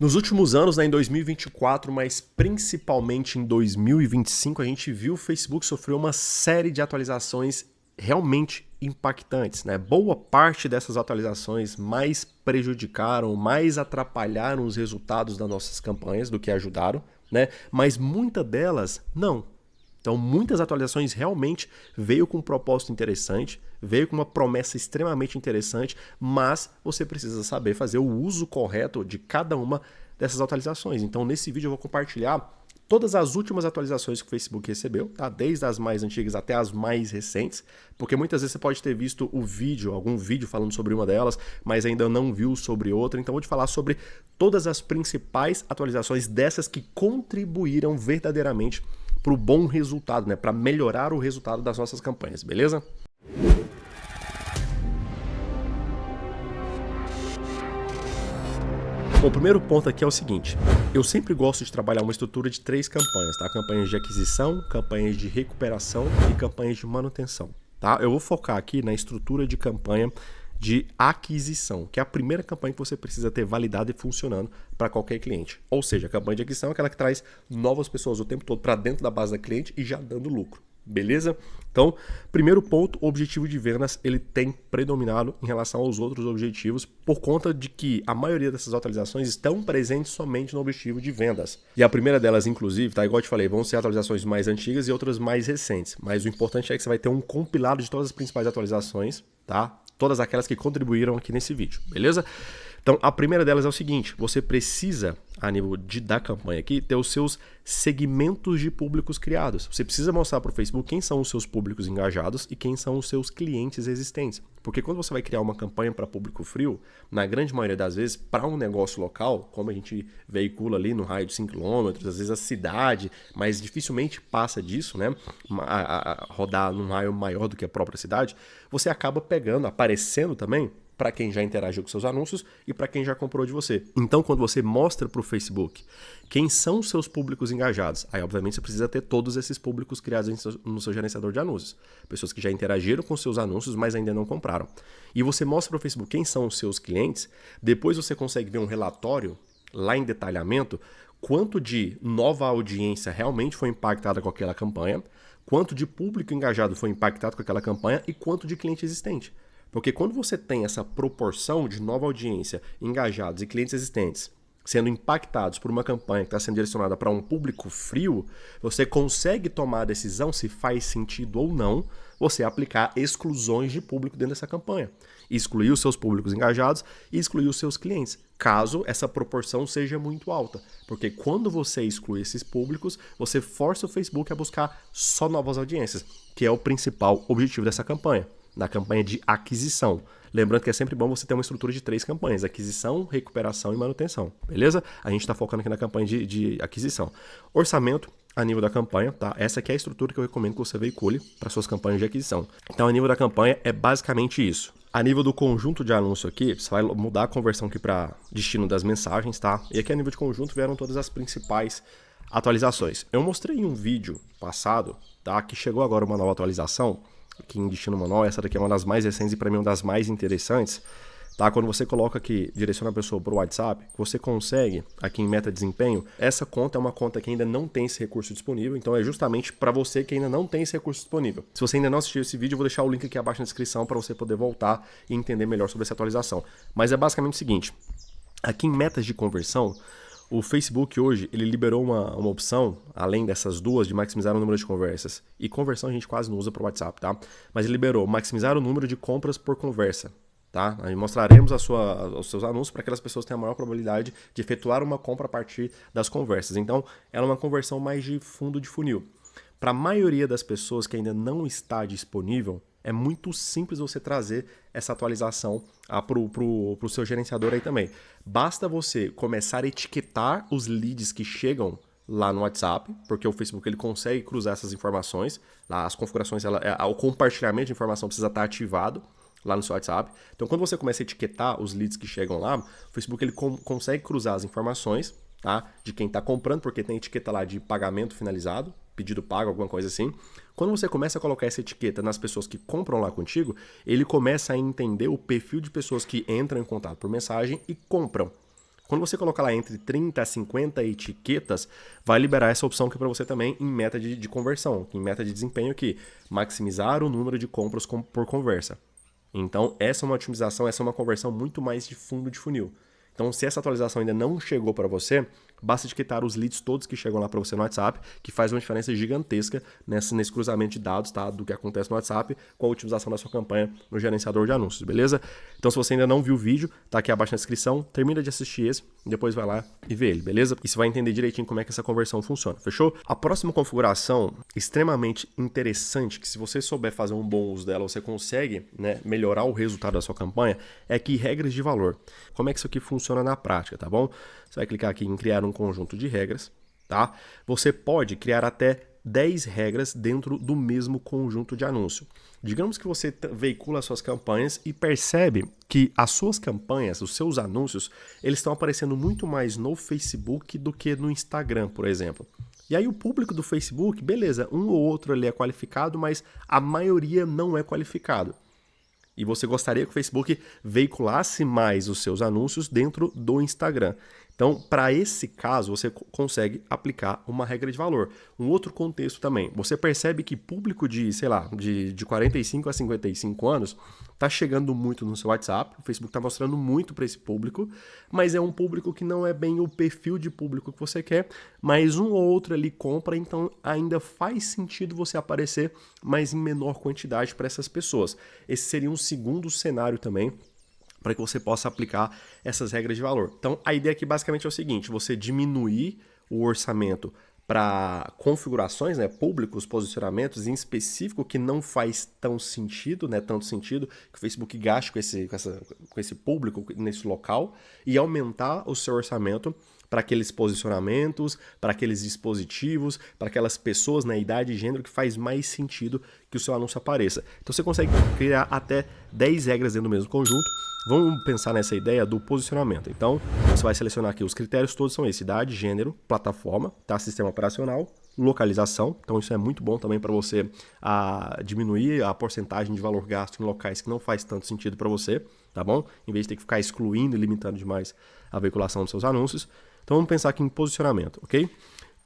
Nos últimos anos, né, em 2024, mas principalmente em 2025, a gente viu o Facebook sofrer uma série de atualizações realmente impactantes, né? Boa parte dessas atualizações mais prejudicaram, mais atrapalharam os resultados das nossas campanhas do que ajudaram, né? Mas muitas delas não. Então, muitas atualizações realmente veio com um propósito interessante, veio com uma promessa extremamente interessante, mas você precisa saber fazer o uso correto de cada uma dessas atualizações. Então, nesse vídeo eu vou compartilhar todas as últimas atualizações que o Facebook recebeu, tá? Desde as mais antigas até as mais recentes, porque muitas vezes você pode ter visto o vídeo, algum vídeo falando sobre uma delas, mas ainda não viu sobre outra. Então, eu vou te falar sobre todas as principais atualizações dessas que contribuíram verdadeiramente para o bom resultado, né? Para melhorar o resultado das nossas campanhas, beleza? Bom, o primeiro ponto aqui é o seguinte, eu sempre gosto de trabalhar uma estrutura de 3 campanhas, tá? Campanhas de aquisição, campanhas de recuperação e campanhas de manutenção, tá? Eu vou focar aqui na estrutura de campanha de aquisição, que é a primeira campanha que você precisa ter validada e funcionando para qualquer cliente. Ou seja, a campanha de aquisição é aquela que traz novas pessoas o tempo todo para dentro da base da cliente e já dando lucro. Beleza? Então, primeiro ponto, o objetivo de vendas ele tem predominado em relação aos outros objetivos por conta de que a maioria dessas atualizações estão presentes somente no objetivo de vendas. E a primeira delas, inclusive, tá, igual eu te falei, vão ser atualizações mais antigas e outras mais recentes. Mas o importante é que você vai ter um compilado de todas as principais atualizações, tá? Todas aquelas que contribuíram aqui nesse vídeo, beleza? Então, a primeira delas é o seguinte, você precisa, a nível da campanha aqui, ter os seus segmentos de públicos criados. Você precisa mostrar para o Facebook quem são os seus públicos engajados e quem são os seus clientes existentes. Porque quando você vai criar uma campanha para público frio, na grande maioria das vezes, para um negócio local, como a gente veicula ali no raio de 5 km, às vezes a cidade, mas dificilmente passa disso, né? A rodar num raio maior do que a própria cidade, você acaba pegando, aparecendo também, para quem já interagiu com seus anúncios e para quem já comprou de você. Então, quando você mostra para o Facebook quem são os seus públicos engajados, aí obviamente você precisa ter todos esses públicos criados no seu gerenciador de anúncios. Pessoas que já interagiram com seus anúncios, mas ainda não compraram. E você mostra para o Facebook quem são os seus clientes, depois você consegue ver um relatório lá em detalhamento, quanto de nova audiência realmente foi impactada com aquela campanha, quanto de público engajado foi impactado com aquela campanha e quanto de cliente existente. Porque quando você tem essa proporção de nova audiência, engajados e clientes existentes sendo impactados por uma campanha que está sendo direcionada para um público frio, você consegue tomar a decisão se faz sentido ou não você aplicar exclusões de público dentro dessa campanha. Excluir os seus públicos engajados e excluir os seus clientes, caso essa proporção seja muito alta. Porque quando você exclui esses públicos, você força o Facebook a buscar só novas audiências, que é o principal objetivo dessa campanha. Na campanha de aquisição. Lembrando que é sempre bom você ter uma estrutura de 3 campanhas, aquisição, recuperação e manutenção, beleza? A gente está focando aqui na campanha de aquisição. Orçamento a nível da campanha, tá? Essa aqui é a estrutura que eu recomendo que você veicule para suas campanhas de aquisição. Então, a nível da campanha é basicamente isso. A nível do conjunto de anúncio aqui, você vai mudar a conversão aqui para destino das mensagens, tá? E aqui a nível de conjunto vieram todas as principais atualizações. Eu mostrei em um vídeo passado, tá? Que chegou agora uma nova atualização aqui em destino manual, essa daqui é uma das mais recentes e para mim uma das mais interessantes, tá? Quando você coloca aqui, direciona a pessoa para o WhatsApp, você consegue, aqui em meta desempenho, essa conta é uma conta que ainda não tem esse recurso disponível, então é justamente para você que ainda não tem esse recurso disponível. Se você ainda não assistiu esse vídeo, eu vou deixar o link aqui abaixo na descrição para você poder voltar e entender melhor sobre essa atualização. Mas é basicamente o seguinte, aqui em metas de conversão, o Facebook hoje, ele liberou uma opção, além dessas duas, de maximizar o número de conversas. E conversão a gente quase não usa para o WhatsApp, tá? Mas ele liberou maximizar o número de compras por conversa, tá? Aí mostraremos os seus anúncios para aquelas pessoas que têm a maior probabilidade de efetuar uma compra a partir das conversas. Então, ela é uma conversão mais de fundo de funil. Para a maioria das pessoas que ainda não está disponível, é muito simples você trazer essa atualização para o seu gerenciador aí também. Basta você começar a etiquetar os leads que chegam lá no WhatsApp, porque o Facebook ele consegue cruzar essas informações, lá as configurações, o compartilhamento de informação precisa estar ativado lá no seu WhatsApp. Então, quando você começa a etiquetar os leads que chegam lá, o Facebook ele consegue cruzar as informações, tá, de quem está comprando, porque tem etiqueta lá de pagamento finalizado, pedido pago, alguma coisa assim. Quando você começa a colocar essa etiqueta nas pessoas que compram lá contigo, ele começa a entender o perfil de pessoas que entram em contato por mensagem e compram. Quando você colocar lá entre 30 a 50 etiquetas, vai liberar essa opção que é para você também em meta de conversão, em meta de desempenho aqui, maximizar o número de compras por conversa. Então, essa é uma otimização, essa é uma conversão muito mais de fundo de funil. Então, se essa atualização ainda não chegou para você, basta etiquetar os leads todos que chegam lá para você no WhatsApp, que faz uma diferença gigantesca nesse cruzamento de dados, tá, do que acontece no WhatsApp com a otimização da sua campanha no gerenciador de anúncios, beleza? Então, se você ainda não viu o vídeo, tá aqui abaixo na descrição, termina de assistir esse, depois vai lá e vê ele, beleza? E você vai entender direitinho como é que essa conversão funciona, fechou? A próxima configuração, extremamente interessante, que se você souber fazer um bom uso dela, você consegue, né, melhorar o resultado da sua campanha, é aqui regras de valor. Como é que isso aqui funciona na prática, tá bom? Você vai clicar aqui em criar um conjunto de regras, tá? Você pode criar até 10 regras dentro do mesmo conjunto de anúncio. Digamos que você veicula suas campanhas e percebe que as suas campanhas, os seus anúncios, eles estão aparecendo muito mais no Facebook do que no Instagram, por exemplo. E aí o público do Facebook, beleza, um ou outro ali é qualificado, mas a maioria não é qualificado. E você gostaria que o Facebook veiculasse mais os seus anúncios dentro do Instagram. Então, para esse caso, você consegue aplicar uma regra de valor. Um outro contexto também. Você percebe que público de, sei lá, de 45 a 55 anos está chegando muito no seu WhatsApp. O Facebook está mostrando muito para esse público, mas é um público que não é bem o perfil de público que você quer, mas um ou outro ali compra, então ainda faz sentido você aparecer, mas em menor quantidade para essas pessoas. Esse seria um segundo cenário também, para que você possa aplicar essas regras de valor. Então, a ideia aqui basicamente é o seguinte, você diminuir o orçamento para configurações, né, públicos, posicionamentos em específico que não faz tanto sentido que o Facebook gaste com esse público nesse local e aumentar o seu orçamento para aqueles posicionamentos, para aqueles dispositivos, para aquelas pessoas na idade e gênero que faz mais sentido que o seu anúncio apareça. Então você consegue criar até 10 regras dentro do mesmo conjunto. Vamos pensar nessa ideia do posicionamento. Então, você vai selecionar aqui, os critérios todos são esses, idade, gênero, plataforma, tá? Sistema operacional, localização. Então, isso é muito bom também para você diminuir a porcentagem de valor gasto em locais que não faz tanto sentido para você, tá bom? Em vez de ter que ficar excluindo e limitando demais a veiculação dos seus anúncios. Então, vamos pensar aqui em posicionamento, ok?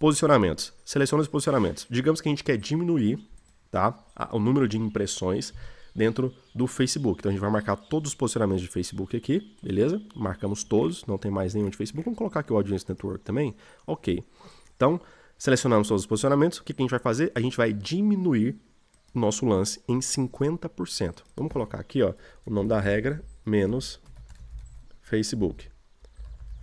Posicionamentos. Seleciona os posicionamentos. Digamos que a gente quer diminuir, tá, o número de impressões dentro do Facebook. Então a gente vai marcar todos os posicionamentos de Facebook aqui, beleza? Marcamos todos, não tem mais nenhum de Facebook. Vamos colocar aqui o Audience Network também. Ok. Então, selecionamos todos os posicionamentos. O que a gente vai fazer? A gente vai diminuir o nosso lance em 50%. Vamos colocar aqui, ó, o nome da regra, menos Facebook.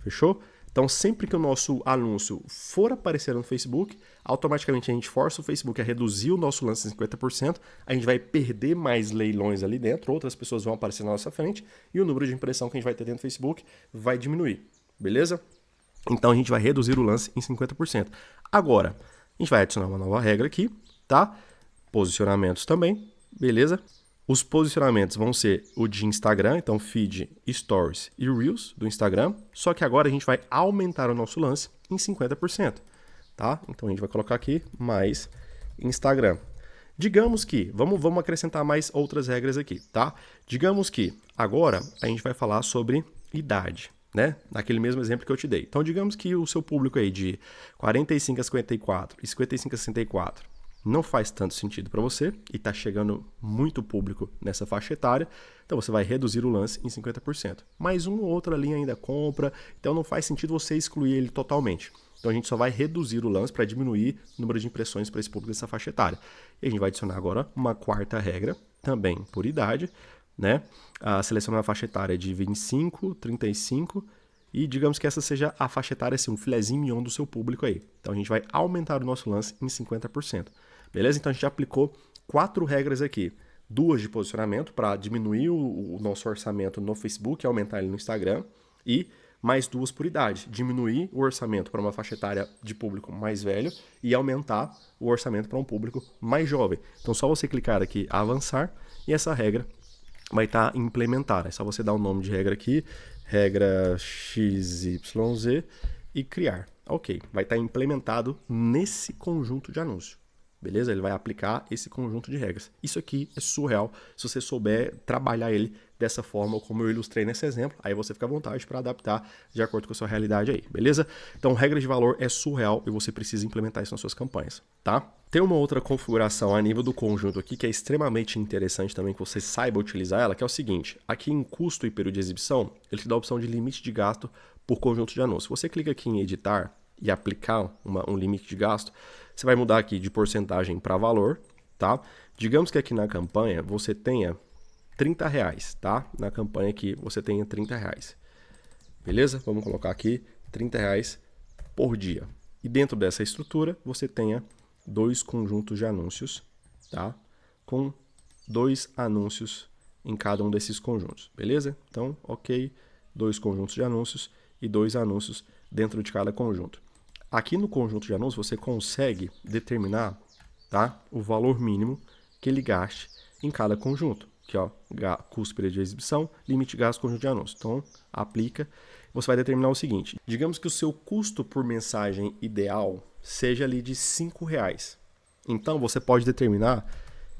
Fechou? Então, sempre que o nosso anúncio for aparecer no Facebook, automaticamente a gente força o Facebook a reduzir o nosso lance em 50%, a gente vai perder mais leilões ali dentro, outras pessoas vão aparecer na nossa frente e o número de impressão que a gente vai ter dentro do Facebook vai diminuir, beleza? Então, a gente vai reduzir o lance em 50%. Agora, a gente vai adicionar uma nova regra aqui, tá? Posicionamentos também, beleza? Os posicionamentos vão ser o de Instagram, então feed, stories e reels do Instagram, só que agora a gente vai aumentar o nosso lance em 50%, tá? Então a gente vai colocar aqui mais Instagram. Digamos que, vamos acrescentar mais outras regras aqui, tá? Digamos que agora a gente vai falar sobre idade, né? Naquele mesmo exemplo que eu te dei. Então digamos que o seu público aí de 45 a 54 e 55 a 64 não faz tanto sentido para você e está chegando muito público nessa faixa etária, então você vai reduzir o lance em 50%. Mas um ou outro ali ainda compra, então não faz sentido você excluir ele totalmente. Então a gente só vai reduzir o lance para diminuir o número de impressões para esse público dessa faixa etária. E a gente vai adicionar agora uma quarta regra, também por idade, né? Selecionar a faixa etária de 25, 35 e digamos que essa seja a faixa etária, assim, um filezinho mignon do seu público aí. Então a gente vai aumentar o nosso lance em 50%. Beleza? Então a gente aplicou 4 regras aqui. 2 de posicionamento para diminuir o nosso orçamento no Facebook e aumentar ele no Instagram. E mais 2 por idade. Diminuir o orçamento para uma faixa etária de público mais velho e aumentar o orçamento para um público mais jovem. Então só você clicar aqui avançar e essa regra vai estar implementada. É só você dar o nome de regra aqui, regra XYZ e criar. Ok, vai estar implementado nesse conjunto de anúncio. beleza? Ele vai aplicar esse conjunto de regras. Isso aqui é surreal se você souber trabalhar ele dessa forma, como eu ilustrei nesse exemplo. Aí você fica à vontade para adaptar de acordo com a sua realidade aí, beleza? Então, regra de valor é surreal e você precisa implementar isso nas suas campanhas, tá? Tem uma outra configuração a nível do conjunto aqui que é extremamente interessante também que você saiba utilizar ela, que é o seguinte. Aqui em custo e período de exibição, ele te dá a opção de limite de gasto por conjunto de anúncios. Você clica aqui em editar e aplicar um limite de gasto, você vai mudar aqui de porcentagem para valor, tá? Digamos que aqui na campanha você tenha R$30, tá? Na campanha aqui você tenha R$30. Beleza? Vamos colocar aqui R$30 por dia. E dentro dessa estrutura você tenha 2 conjuntos de anúncios, tá? Com 2 anúncios em cada um desses conjuntos, beleza? Então, ok, 2 conjuntos de anúncios e 2 anúncios dentro de cada conjunto. Aqui no conjunto de anúncios você consegue determinar, tá, o valor mínimo que ele gaste em cada conjunto. Aqui, ó, custo período de exibição, limite de gasto, conjunto de anúncios. Então, aplica. Você vai determinar o seguinte. Digamos que o seu custo por mensagem ideal seja ali de R$5. Então, você pode determinar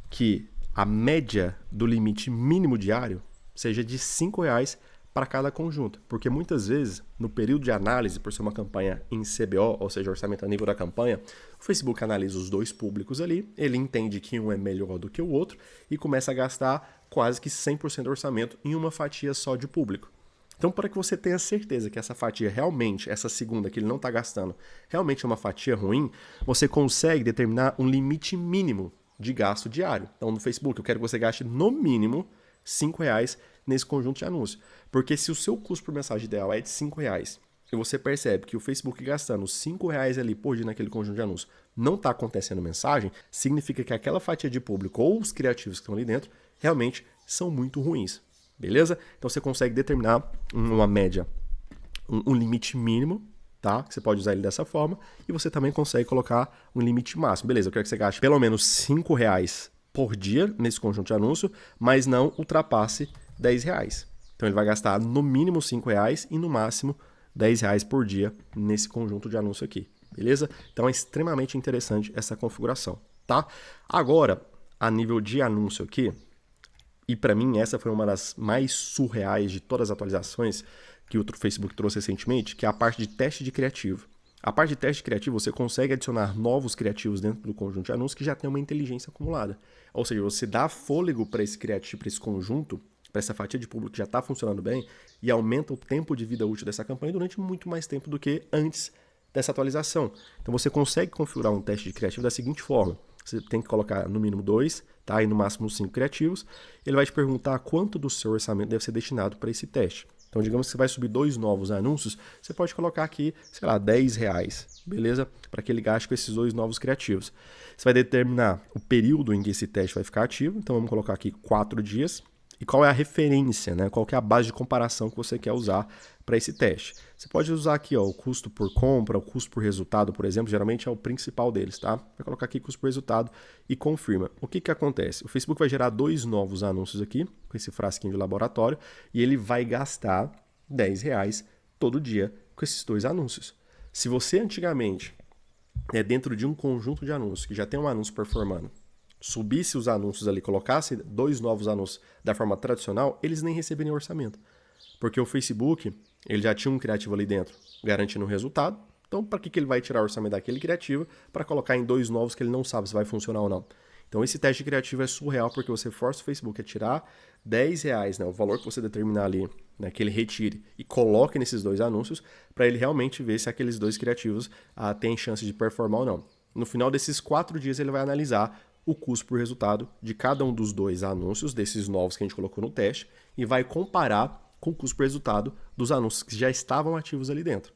que a média do limite mínimo diário seja de R$5 para cada conjunto. Porque muitas vezes, no período de análise, por ser uma campanha em CBO, ou seja, orçamento a nível da campanha, o Facebook analisa os dois públicos ali, ele entende que um é melhor do que o outro e começa a gastar quase que 100% do orçamento em uma fatia só de público. Então, para que você tenha certeza que essa fatia realmente, essa segunda que ele não está gastando, realmente é uma fatia ruim, você consegue determinar um limite mínimo de gasto diário. Então, no Facebook, eu quero que você gaste no mínimo R$5 nesse conjunto de anúncios. Porque se o seu custo por mensagem ideal é de R$5 e você percebe que o Facebook gastando R$5 ali por dia naquele conjunto de anúncios não está acontecendo mensagem, significa que aquela fatia de público ou os criativos que estão ali dentro realmente são muito ruins. Beleza? Então você consegue determinar uma média, um limite mínimo, tá? Você pode usar ele dessa forma e você também consegue colocar um limite máximo. Beleza, eu quero que você gaste pelo menos R$5 por dia nesse conjunto de anúncio, mas não ultrapasse R$10. Então ele vai gastar no mínimo R$5 e no máximo R$10 por dia nesse conjunto de anúncio aqui, beleza? Então é extremamente interessante essa configuração, tá? Agora, a nível de anúncio aqui, e para mim essa foi uma das mais surreais de todas as atualizações que o Facebook trouxe recentemente, que é a parte de teste de criativo. A parte de teste criativo, você consegue adicionar novos criativos dentro do conjunto de anúncios que já tem uma inteligência acumulada. Ou seja, você dá fôlego para esse criativo, para esse conjunto, para essa fatia de público que já está funcionando bem e aumenta o tempo de vida útil dessa campanha durante muito mais tempo do que antes dessa atualização. Então você consegue configurar um teste de criativo da seguinte forma. Você tem que colocar no mínimo 2, tá? E no máximo 5 criativos. Ele vai te perguntar quanto do seu orçamento deve ser destinado para esse teste. Então, digamos que você vai subir 2 novos anúncios, você pode colocar aqui, sei lá, R$10, beleza? Para que ele gaste com esses 2 novos criativos. Você vai determinar o período em que esse teste vai ficar ativo. Então, vamos colocar aqui 4 dias. E qual é a referência, né? Qual que é a base de comparação que você quer usar para esse teste? Você pode usar aqui ó, o custo por compra, o custo por resultado, por exemplo, geralmente é o principal deles, tá? Vai colocar aqui custo por resultado e confirma. O que acontece? O Facebook vai gerar 2 novos anúncios aqui, com esse frasquinho de laboratório, e ele vai gastar R$10 todo dia com esses 2 anúncios. Se você antigamente, dentro de um conjunto de anúncios, que já tem um anúncio performando, subisse os anúncios ali, colocasse 2 novos anúncios da forma tradicional, eles nem receberiam orçamento. Porque o Facebook, ele já tinha um criativo ali dentro, garantindo o resultado. Então, para que ele vai tirar o orçamento daquele criativo para colocar em 2 novos que ele não sabe se vai funcionar ou não? Então, esse teste criativo é surreal porque você força o Facebook a tirar R$10, né, o valor que você determinar ali, né, que ele retire e coloque nesses 2 anúncios para ele realmente ver se aqueles 2 criativos têm chance de performar ou não. No final desses 4 dias, ele vai analisar o custo por resultado de cada um dos 2 anúncios, desses novos que a gente colocou no teste, e vai comparar com o custo por resultado dos anúncios que já estavam ativos ali dentro.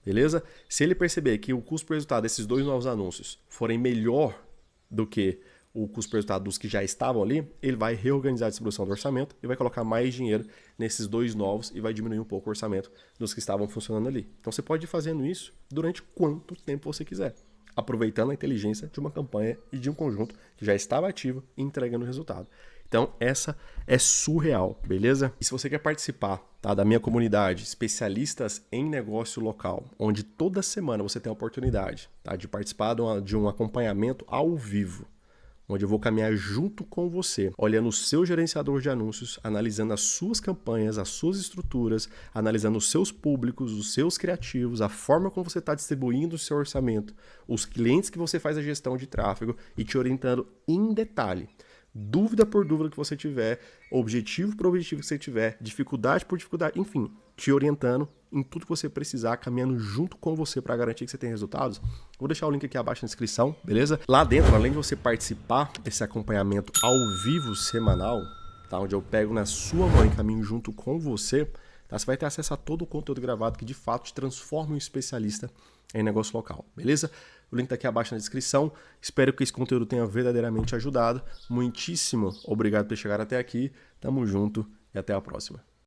Beleza? Se ele perceber que o custo por resultado desses 2 novos anúncios forem melhor do que o custo por resultado dos que já estavam ali, ele vai reorganizar a distribuição do orçamento e vai colocar mais dinheiro nesses 2 novos e vai diminuir um pouco o orçamento dos que estavam funcionando ali. Então você pode ir fazendo isso durante quanto tempo você quiser, aproveitando a inteligência de uma campanha e de um conjunto que já estava ativo e entregando resultado. Então, essa é surreal, beleza? E se você quer participar, tá, da minha comunidade, especialistas em negócio local, onde toda semana você tem a oportunidade, tá, de participar de um acompanhamento ao vivo, onde eu vou caminhar junto com você, olhando o seu gerenciador de anúncios, analisando as suas campanhas, as suas estruturas, analisando os seus públicos, os seus criativos, a forma como você está distribuindo o seu orçamento, os clientes que você faz a gestão de tráfego e te orientando em detalhe. Dúvida por dúvida que você tiver, objetivo por objetivo que você tiver, dificuldade por dificuldade, enfim, te orientando em tudo que você precisar, caminhando junto com você para garantir que você tenha resultados. Vou deixar o link aqui abaixo na descrição, beleza? Lá dentro, além de você participar desse acompanhamento ao vivo semanal, tá, onde eu pego na sua mão e caminho junto com você, tá, você vai ter acesso a todo o conteúdo gravado que de fato te transforma em um especialista em negócio local, beleza? O link está aqui abaixo na descrição. Espero que esse conteúdo tenha verdadeiramente ajudado. Muitíssimo obrigado por ter chegado até aqui. Tamo junto e até a próxima.